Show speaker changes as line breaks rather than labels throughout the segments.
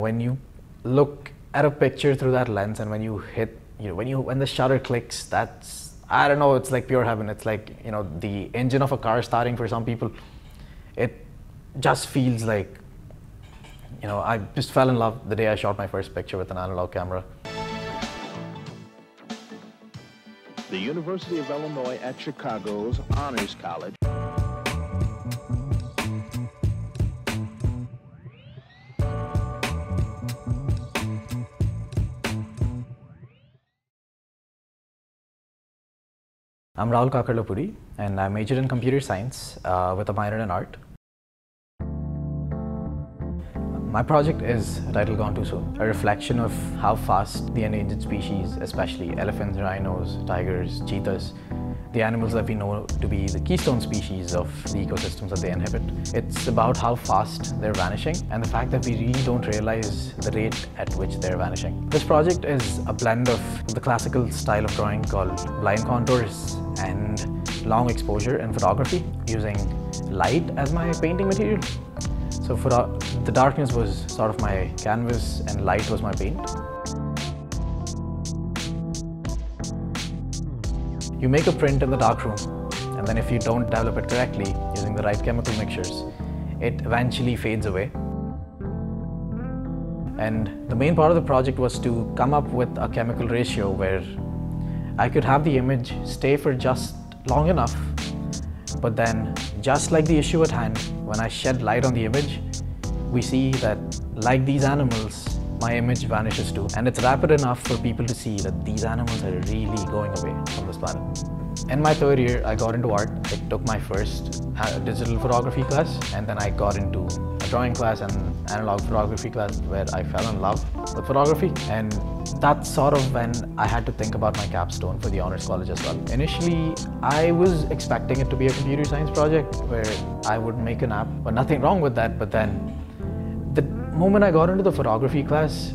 When you look at a picture through that lens and when you hit, when the shutter clicks, that's, I don't know, it's like pure heaven. It's like, the engine of a car starting for some people. It just feels like, I just fell in love the day I shot my first picture with an analog camera.
The University of Illinois at Chicago's Honors College.
I'm Rahul Kakarlapudi, and I majored in computer science with a minor in art. My project is titled Gone Too Soon, a reflection of how fast the endangered species, especially elephants, rhinos, tigers, cheetahs, the animals that we know to be the keystone species of the ecosystems that they inhabit. It's about how fast they're vanishing and the fact that we really don't realize the rate at which they're vanishing. This project is a blend of the classical style of drawing called blind contours and long exposure in photography, using light as my painting material. So the darkness was sort of my canvas and light was my paint. You make a print in the darkroom, and then if you don't develop it correctly using the right chemical mixtures, it eventually fades away. And the main part of the project was to come up with a chemical ratio where I could have the image stay for just long enough, but then, just like the issue at hand, when I shed light on the image, we see that, like these animals, my image vanishes too. And it's rapid enough for people to see that these animals are really going away from this planet. In my third year, I got into art. I took my first digital photography class, and then I got into a drawing class and analog photography class where I fell in love with photography. And that's sort of when I had to think about my capstone for the honors college as well. Initially, I was expecting it to be a computer science project where I would make an app, but nothing wrong with that. But then the moment I got into the photography class,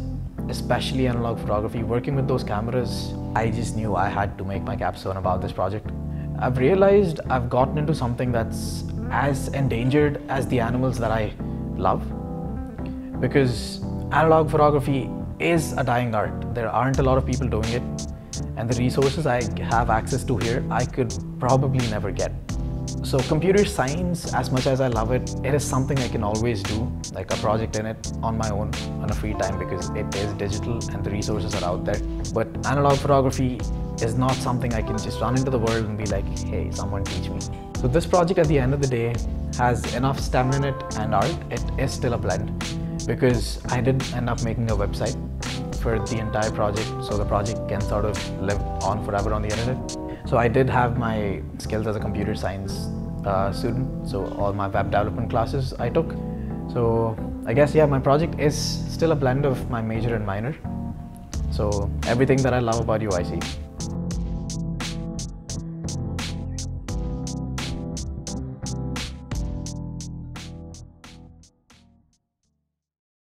especially analog photography, working with those cameras, I just knew I had to make my capstone about this project. I've realized I've gotten into something that's as endangered as the animals that I love, because analog photography is a dying art. There aren't a lot of people doing it, and the resources I have access to here, I could probably never get. So computer science, as much as I love it, it is something I can always do, like a project in it on my own on a free time, because it is digital and the resources are out there. But analog photography is not something I can just run into the world and be like, hey, someone teach me. So this project at the end of the day has enough STEM in it and art. It is still a blend, because I did end up making a website for the entire project, so the project can sort of live on forever on the internet. So I did have my skills as a computer science student, so all my web development classes I took. So I guess, yeah, my project is still a blend of my major and minor. So everything that I love about UIC,